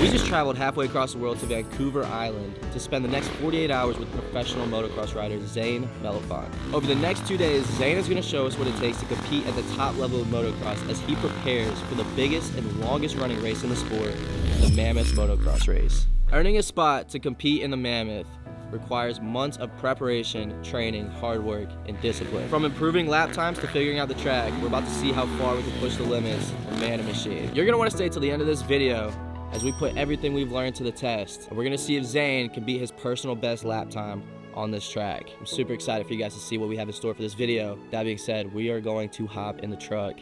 We just traveled halfway across the world to Vancouver Island to spend the next 48 hours with professional motocross rider Zane Mellafont. Over the next 2 days, Zane is going to show us what it takes to compete at the top level of motocross as he prepares for the biggest and longest running race in the sport, the Mammoth Motocross Race. Earning a spot to compete in the Mammoth requires months of preparation, training, hard work, and discipline. From improving lap times to figuring out the track, we're about to see how far we can push the limits of man and machine. You're gonna wanna stay till the end of this video as we put everything we've learned to the test. And we're gonna see if Zane can beat his personal best lap time on this track. I'm super excited for you guys to see what we have in store for this video. That being said, we are going to hop in the truck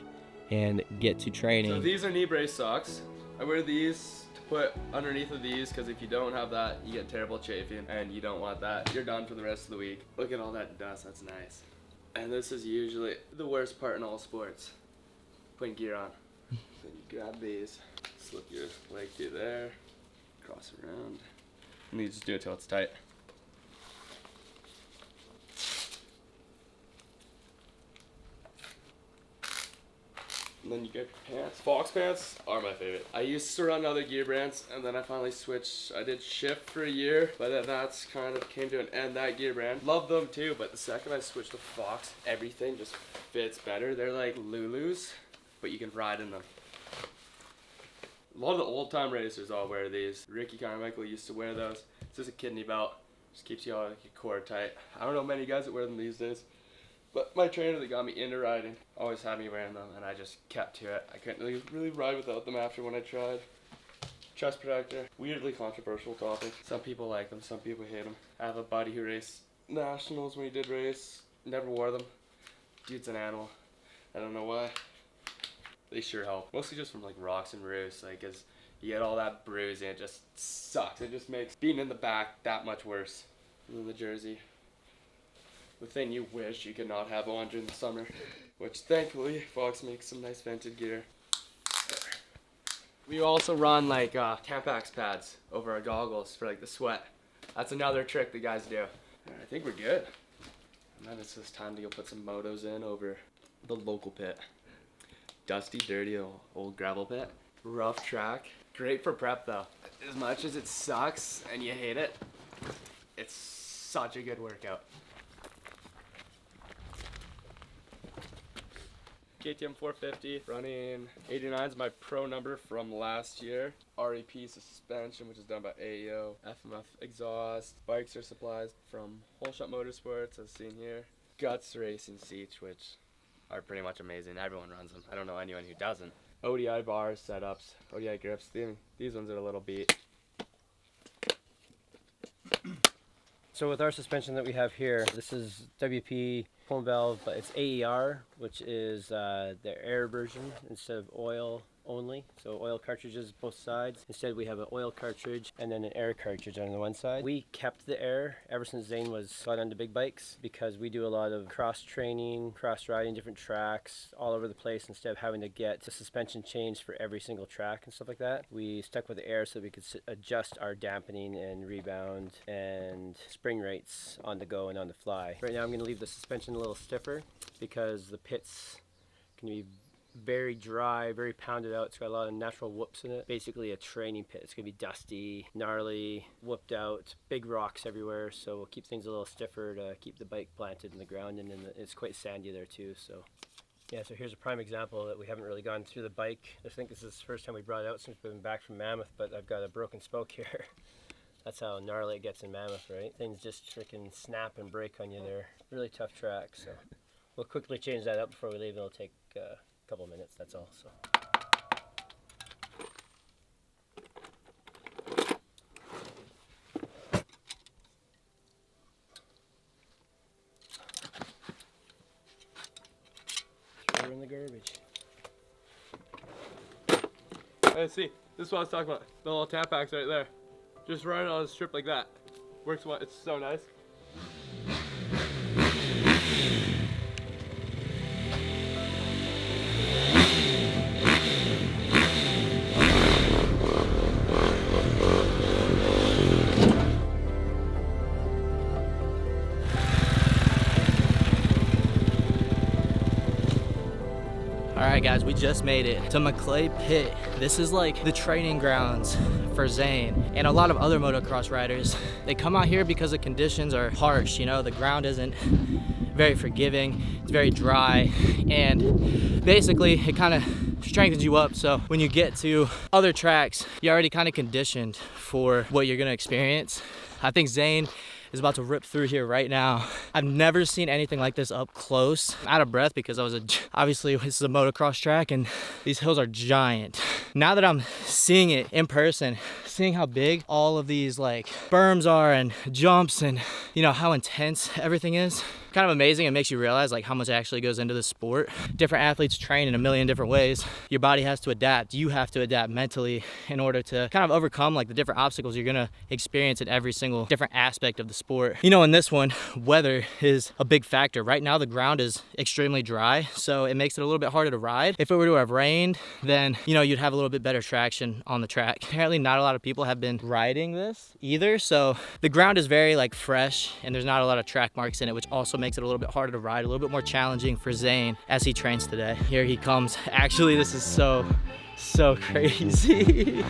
and get to training. So these are knee brace socks. I wear these to put underneath of these because if you don't have that, you get terrible chafing and you don't want that. You're done for the rest of the week. Look at all that dust, that's nice. And this is usually the worst part in all sports, putting gear on. Then you grab these, slip your leg through there, cross around, and you just do it till it's tight. And then you get your pants. Fox pants are my favorite. I used to run other gear brands and then I finally switched. I did Shift for a year, but then that's kind of came to an end, that gear brand. Love them too, but the second I switched to Fox, everything just fits better. They're like Lulus, but you can ride in them. A lot of the old time racers all wear these. Ricky Carmichael used to wear those. It's just a kidney belt. Just keeps you all your core tight. I don't know many guys that wear them these days. But my trainer that got me into riding always had me wearing them, and I just kept to it. I couldn't really ride without them after when I tried. Chest protector, weirdly controversial topic. Some people like them, some people hate them. I have a buddy who raced nationals when he did race, never wore them. Dude's an animal. I don't know why. They sure help. Mostly just from like rocks and roofs, like cause you get all that bruising, it just sucks. It just makes being in the back that much worse than the jersey. The thing you wish you could not have on during the summer, which thankfully Fox makes some nice vented gear. We also run like Tampax pads over our goggles for like the sweat. That's another trick the guys do. I think we're good. And then it's just time to go put some motos in over the local pit. Dusty, dirty old gravel pit. Rough track. Great for prep though. As much as it sucks and you hate it, it's such a good workout. KTM 450, running 89 is my pro number from last year. REP suspension, which is done by AEO. FMF exhaust. Bikes are supplies from Whole Shot Motorsports, as seen here. Guts racing seats, which are pretty much amazing. Everyone runs them. I don't know anyone who doesn't. ODI bars, setups, ODI grips. These ones are a little beat. So with our suspension that we have here, this is WP foam valve, but it's AER, which is the air version instead of oil only. So oil cartridges both sides. Instead we have an oil cartridge and then an air cartridge on the one side. We kept the air ever since Zane got onto big bikes because we do a lot of cross training, cross riding, different tracks all over the place. Instead of having to get the suspension changed for every single track and stuff like that, we stuck with the air so that we could adjust our dampening and rebound and spring rates on the go and on the fly. Right now I'm going to leave the suspension a little stiffer because the pits can be very dry, very pounded out. It's got a lot of natural whoops in it. Basically a training pit. It's gonna be dusty, gnarly, whooped out, big rocks everywhere, so we'll keep things a little stiffer to keep the bike planted in the ground, and then it's quite sandy there too. So yeah, so here's a prime example that we haven't really gone through the bike. I think this is the first time we brought it out since we've been back from Mammoth, but I've got a broken spoke here. That's how gnarly it gets in Mammoth, right? Things just freaking snap and break on you there. Really tough track, so we'll quickly change that up before we leave. It'll take couple minutes, that's all. So throw her in the garbage. Let's see, this is what I was talking about. The little Tampax right there. Just run it on a strip like that. Works well, it's so nice. Alright guys, we just made it to McClay Pit. This is like the training grounds for Zane and a lot of other motocross riders. They come out here because the conditions are harsh, you know, the ground isn't very forgiving, it's very dry, and basically it kind of strengthens you up, so when you get to other tracks, you're already kind of conditioned for what you're gonna experience. I think Zane is about to rip through here right now. I've never seen anything like this up close. I'm out of breath because obviously this is a motocross track and these hills are giant. Now that I'm seeing it in person, seeing how big all of these like berms are and jumps and you know how intense everything is, kind of amazing. It makes you realize like how much actually goes into the sport. Different athletes train in a million different ways. Your body has to adapt. You have to adapt mentally in order to kind of overcome like the different obstacles you're gonna experience in every single different aspect of the sport. You know, in this one, weather is a big factor. Right now the ground is extremely dry, so it makes it a little bit harder to ride. If it were to have rained, then you know you'd have a little bit better traction on the track. Apparently not a lot of people have been riding this either, so the ground is very like fresh and there's not a lot of track marks in it, which also makes it a little bit harder to ride, a little bit more challenging for Zane as he trains today. Here he comes. Actually, this is so crazy.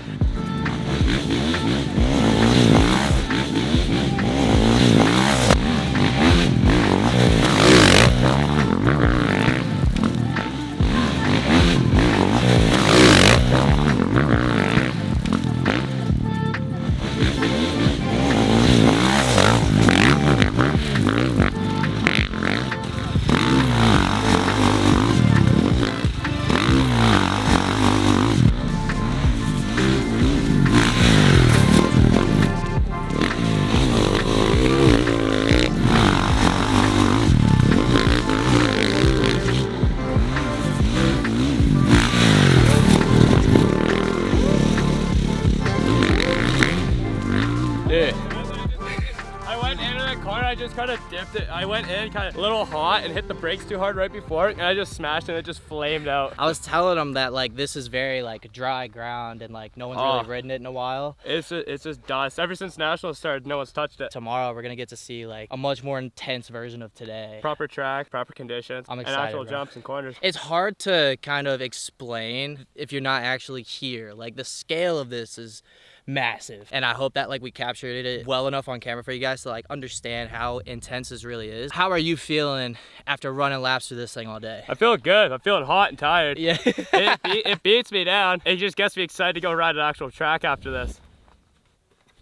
I just kind of dipped it. I went in kind of a little hot and hit the brakes too hard right before, and I just smashed and it just flamed out. I was telling him that like this is very like dry ground and like no one's really ridden it in a while. It's just dust. Ever since Nationals started, no one's touched it. Tomorrow we're gonna get to see like a much more intense version of today. Proper track, proper conditions, I'm excited, and actual bro. jumps and corners. It's hard to kind of explain if you're not actually here. Like the scale of this is massive, and I hope that like we captured it well enough on camera for you guys to like understand how intense this really is. How are you feeling after running laps through this thing all day? I feel good. I'm feeling hot and tired. Yeah. it beats me down. It just gets me excited to go ride an actual track after this.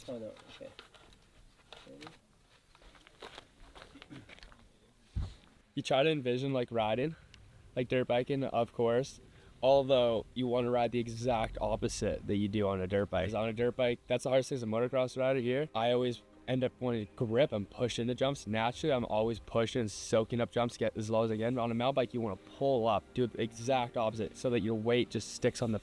Oh no, okay. You try to envision like riding, like dirt biking, of course. Although you want to ride the exact opposite that you do on a dirt bike. 'Cause on a dirt bike, that's the hardest thing as a motocross rider here. I always end up wanting to grip and push into jumps. Naturally, I'm always pushing and soaking up jumps, get as low as I can. But on a mountain bike, you want to pull up, do the exact opposite, so that your weight just sticks on the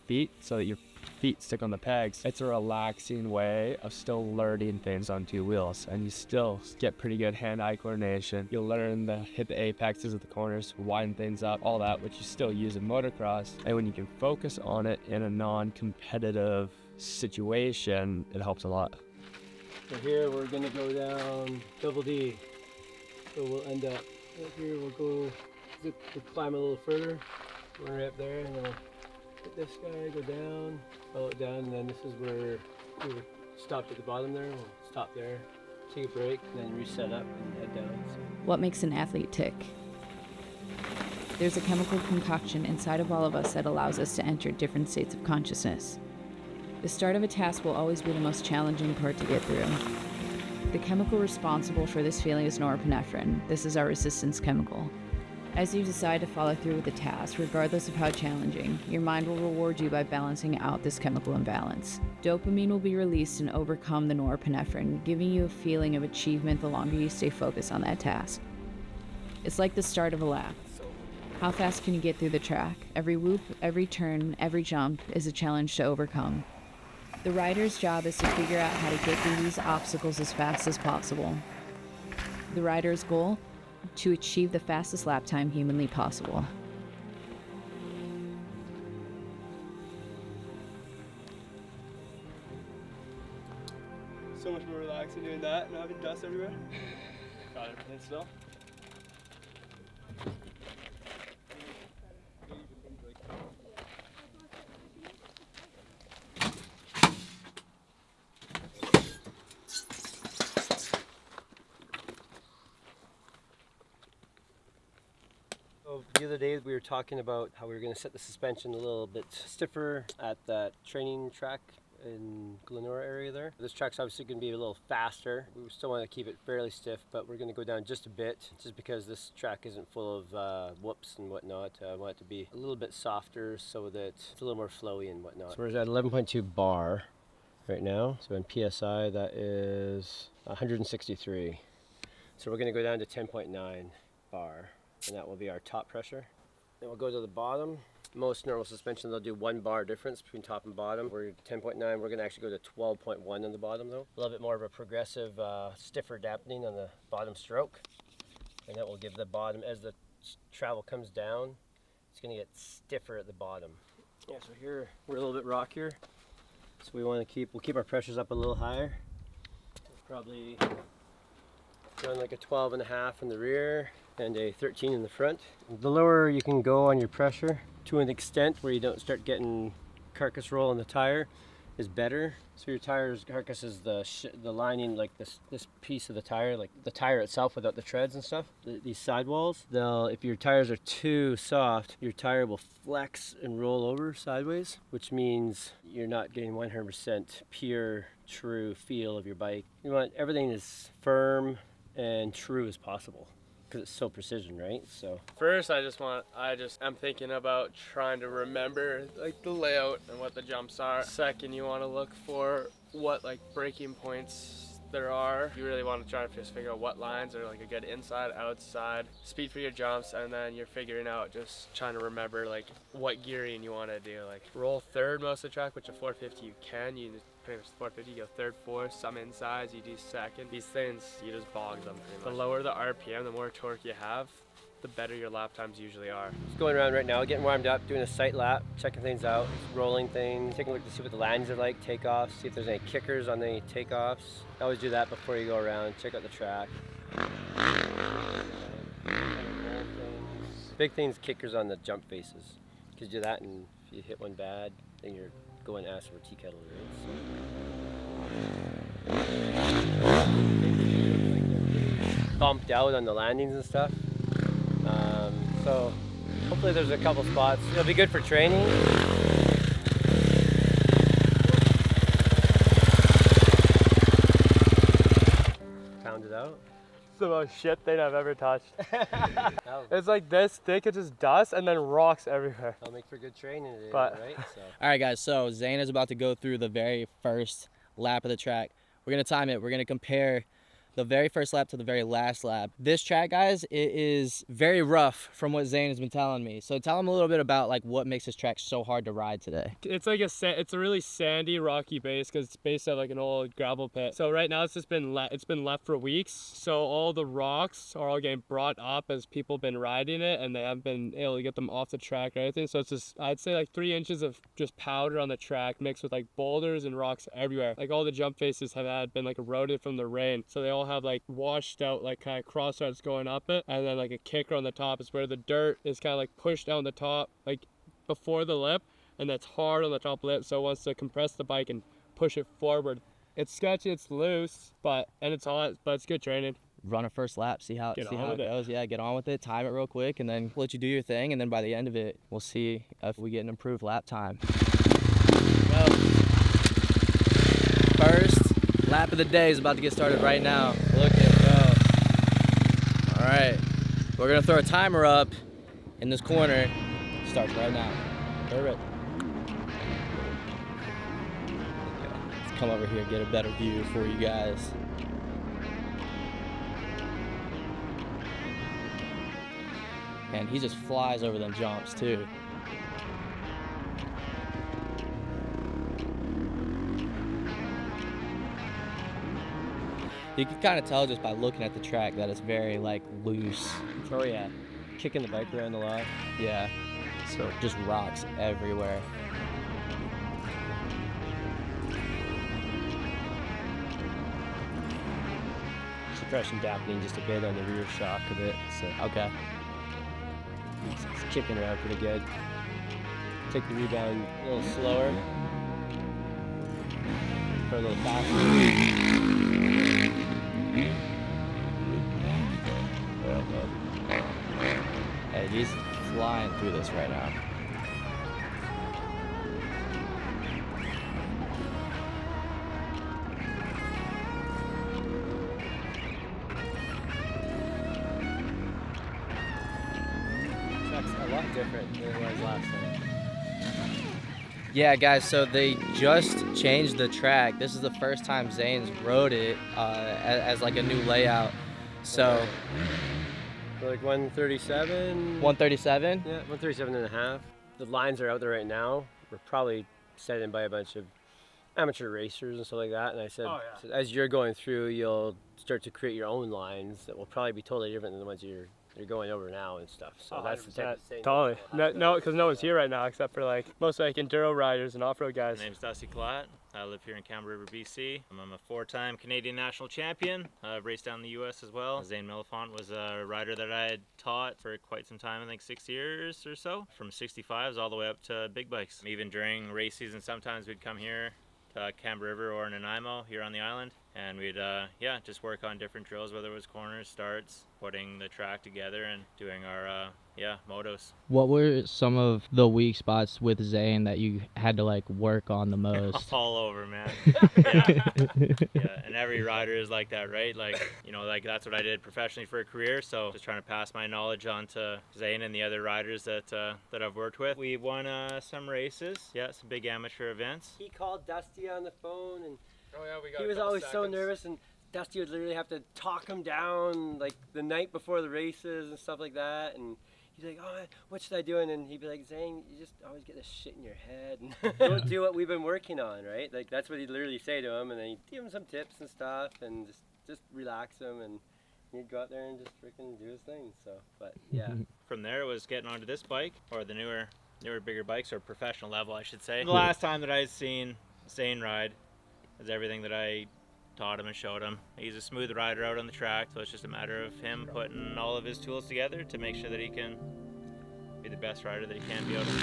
feet, so that your feet stick on the pegs. It's a relaxing way of still learning things on two wheels, and you still get pretty good hand-eye coordination. You'll learn to hit the apexes of the corners, widen things up, all that, which you still use in motocross. And when you can focus on it in a non-competitive situation, it helps a lot. So here we're gonna go down Double D. So we'll end up right here. We'll go we'll climb a little further. We're right up there, and then we'll hit this guy, go down, follow it down, and then this is where we were stopped at the bottom there. We'll stop there, take a break, and then reset up and head down. So. What makes an athlete tick? There's a chemical concoction inside of all of us that allows us to enter different states of consciousness. The start of a task will always be the most challenging part to get through. The chemical responsible for this feeling is norepinephrine. This is our resistance chemical. As you decide to follow through with the task, regardless of how challenging, your mind will reward you by balancing out this chemical imbalance. Dopamine will be released and overcome the norepinephrine, giving you a feeling of achievement the longer you stay focused on that task. It's like the start of a lap. How fast can you get through the track? Every whoop, every turn, every jump is a challenge to overcome. The rider's job is to figure out how to get through these obstacles as fast as possible. The rider's goal? To achieve the fastest lap time humanly possible. So much more relaxing doing that and having dust everywhere. Got everything still. The other day we were talking about how we were going to set the suspension a little bit stiffer at that training track in Glenora area there. This track's obviously going to be a little faster. We still want to keep it fairly stiff, but we're going to go down just a bit, just because this track isn't full of whoops and whatnot. I want it to be a little bit softer so that it's a little more flowy and whatnot. So we're at 11.2 bar right now. So in PSI that is 163. So we're going to go down to 10.9 bar, and that will be our top pressure. Then we'll go to the bottom. Most normal suspension, they'll do 1 bar difference between top and bottom. We're 10.9, we're going to actually go to 12.1 on the bottom though. A little bit more of a progressive, stiffer dampening on the bottom stroke. And that will give the bottom, as the travel comes down, it's going to get stiffer at the bottom. Yeah, so here we're a little bit rockier. So we'll keep our pressures up a little higher. Probably run like a 12.5 in the rear and a 13 in the front. The lower you can go on your pressure, to an extent where you don't start getting carcass roll on the tire, is better. So your tire's carcass is the lining, like this piece of the tire, like the tire itself without the treads and stuff. These sidewalls, if your tires are too soft, your tire will flex and roll over sideways, which means you're not getting 100% pure, true feel of your bike. You want everything as firm and true as possible, because it's so precision, right? So First, I'm thinking about trying to remember like the layout and what the jumps are. Second, you want to look for what like braking points there are. You really want to try to just figure out what lines are like a good inside, outside, speed for your jumps, and then you're figuring out just trying to remember like what gearing you want to do. Like roll third most of the track, which a 450 you can. You just pretty much 450, you go third, fourth, some insides, you do second. These things, you just bog them pretty much. The lower the RPM, the more torque you have, the better your lap times usually are. just going around right now, getting warmed up, doing a sight lap, checking things out, rolling things, taking a look to see what the landings are like, takeoffs, see if there's any kickers on the takeoffs. I always do that before you go around, check out the track. Big thing's kickers on the jump faces, because you do that and if you hit one bad, then you're going ass over tea kettle, right? So, bumped out on the landings and stuff. So hopefully there's a couple spots. It'll be good for training. Pound it out. It's the most shit thing I've ever touched. It's like this thick, it's just dust and then rocks everywhere. That'll make for good training today, But- right? So. All right, guys, so Zane is about to go through the very first lap of the track. We're going to time it. We're going to compare the very first lap to the very last lap. This track, guys, it is very rough from what Zane has been telling me. So tell him a little bit about like what makes this track so hard to ride today. It's like it's a really sandy, rocky base because it's based at like an old gravel pit. So right now it's just been left for weeks. So all the rocks are all getting brought up as people have been riding it, and they haven't been able to get them off the track or anything. So it's just, I'd say like 3 inches of just powder on the track mixed with like boulders and rocks everywhere. Like all the jump faces have been like eroded from the rain. So they all have like washed out like kind of crossroads going up it, and then like a kicker on the top is where the dirt is kind of like pushed down the top like before the lip, and that's hard on the top lip, so it wants to compress the bike and push it forward. It's sketchy, it's loose, and it's hot, but it's good training. Run a first lap, see how it with it. goes. Yeah, get on with it, time it real quick, and then let you do your thing, and then by the end of it, we'll see if we get an improved lap time. Well, first lap of the day is about to get started right now. Look at go. All right, we're gonna throw a timer up in this corner. Starts right now. Perfect. Let's come over here, get a better view for you guys. And he just flies over them jumps too. You can kind of tell just by looking at the track that it's very like loose. Oh yeah, kicking the bike around a lot. Yeah, so just rocks everywhere. Suppression dampening just a bit on the rear shock a bit. So Okay. it's kicking around pretty good. Take the rebound a little slower. Or a little faster. Hey, he's flying through this right now. Track's a lot different than it was last time. Yeah, guys, so they just changed the track. This is the first time Zane's rode it as like a new layout. So, So like 137. 137? Yeah, 137 and a half. The lines are out there right now. We're probably set in by a bunch of amateur racers and stuff like that. And I said, so as you're going through, you'll start to create your own lines that will probably be totally different than the ones you're going over now and stuff. So that's the type of thing. Totally. No, because no one's here right now except for like most like enduro riders and off-road guys. My name's Dusty Collette. I live here in Campbell River, BC. I'm a four-time Canadian national champion. I've raced down in the US as well. Zane Mellafont was a rider that I had taught for quite some time, I think 6 years or so. From 65s all the way up to big bikes. Even during race season, sometimes we'd come here to Campbell River or Nanaimo here on the island. And we'd, just work on different drills, whether it was corners, starts, putting the track together and doing our, motos. What were some of the weak spots with Zane that you had to like work on the most? All over, man. And every rider is like that, right? Like, like that's what I did professionally for a career. So just trying to pass my knowledge on to Zane and the other riders that I've worked with. We won some races, some big amateur events. He called Dusty on the phone and We got he was always so nervous, and Dusty would literally have to talk him down like the night before the races and stuff like that. And he's like, "Oh, what should I do?" And he be like, "Zane, you just always get this shit in your head and don't do what we've been working on, right?" Like that's what he'd literally say to him, and then he'd give him some tips and stuff, and just relax him, and he'd go out there and just freaking do his thing. So, but yeah. From there, it was getting onto this bike, or the newer, bigger bikes, or professional level, I should say. The last time that I'd seen Zane ride is everything that I taught him and showed him. He's a smooth rider out on the track, so it's just a matter of him putting all of his tools together to make sure that he can be the best rider that he can be out on the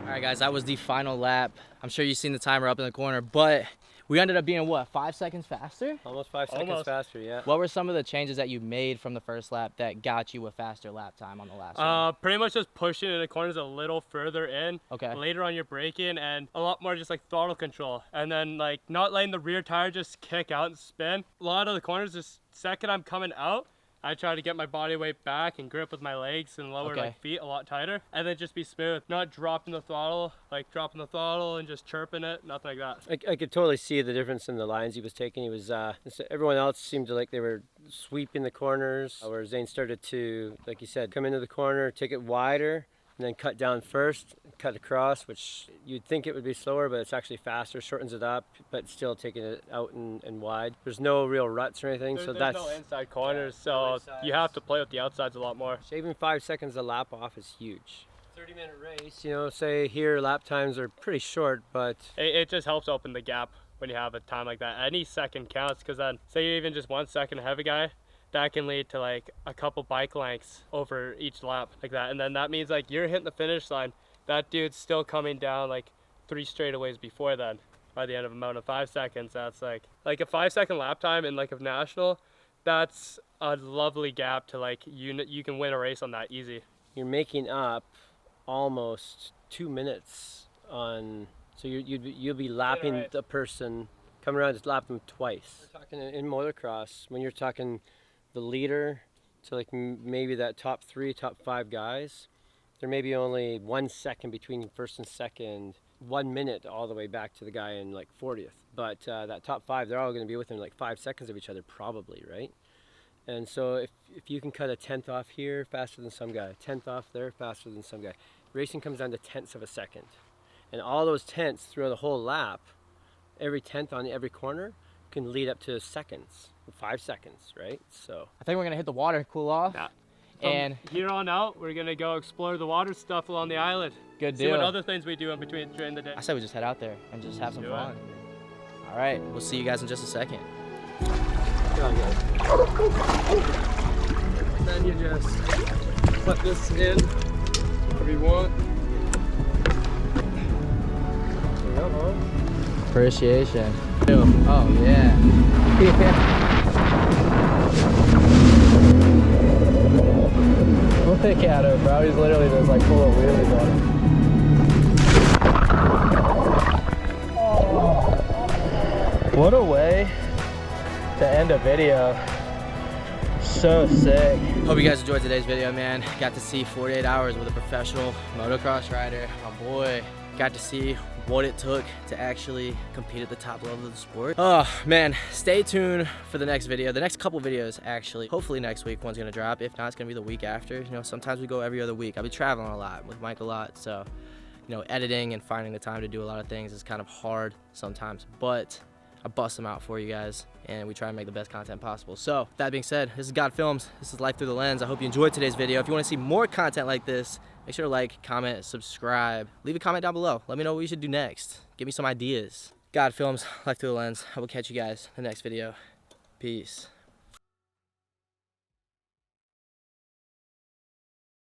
All right, guys, that was the final lap. I'm sure you've seen the timer up in the corner, but we ended up being, what, 5 seconds faster? Almost 5 seconds faster, yeah. What were some of the changes that you made from the first lap that got you a faster lap time on the last one? Pretty much just pushing in the corners a little further in. Okay. Later on your braking, and a lot more just like throttle control. And then like not letting the rear tire just kick out and spin. A lot of the corners, the second I'm coming out, I try to get my body weight back and grip with my legs and lower like feet a lot tighter, and then just be smooth, not dropping the throttle, like dropping the throttle and just chirping it, nothing like that. I could totally see the difference in the lines he was taking. He was everyone else seemed to like they were sweeping the corners, where Zane started to, like you said, come into the corner, take it wider, and then cut down first, cut across, which you'd think it would be slower, but it's actually faster, shortens it up, but still taking it out and wide. There's no real ruts or anything, so there's no inside corners, so you have to play with the outsides a lot more. Shaving 5 seconds a lap off is huge. 30-minute race, you know, say here lap times are pretty short, but It just helps open the gap when you have a time like that. Any second counts, because then say you're even just 1 second ahead of a guy, that can lead to like a couple bike lengths over each lap like that. And then that means like you're hitting the finish line, that dude's still coming down like 3 straightaways before then. By the end of a amount of 5 seconds, that's like a 5-second lap time in like a national. That's a lovely gap to like you can win a race on that easy. you're making up almost 2 minutes on, so you'll be lapping right. the person, coming around, just lap them twice. We're talking in motocross, when you're talking the leader to like maybe that top 3, top 5 guys, there may be only 1 second between first and second, 1 minute all the way back to the guy in like 40th. But that top 5, they're all going to be within like 5 seconds of each other probably, right? And so if you can cut a 10th off here faster than some guy, 10th off there faster than some guy, racing comes down to tenths of a second. And all those tenths throughout the whole lap, every 10th on every corner can lead up to seconds, 5 seconds, right? So I think we're gonna hit the water, cool off. Yeah. And Here on out, we're gonna go explore the water stuff along the island. good See what deal. other things we do in between during the day. I say we just head out there and just have some Do it. fun. All right, we'll see you guys in just a second. Then you just put this in wherever you want. Appreciation. Oh yeah. Look at him, bro. He's literally just like full of wheelies on it. What a way to end a video. So sick. Hope you guys enjoyed today's video, man. Got to see 48 hours with a professional motocross rider. My boy. Got to see what it took to actually compete at the top level of the sport. Oh man, stay tuned for the next video. The next couple videos, actually. Hopefully next week one's gonna drop. If not, it's gonna be the week after. You know, sometimes we go every other week. I'll be traveling a lot with Mike a lot, so you know, editing and finding the time to do a lot of things is kind of hard sometimes, but I bust them out for you guys, and we try and make the best content possible. So, that being said, this is God Films. This is Life Through the Lens. I hope you enjoyed today's video. If you want to see more content like this, make sure to like, comment, subscribe. Leave a comment down below. Let me know what we should do next. Give me some ideas. God Films, Life Through the Lens. I will catch you guys in the next video. Peace.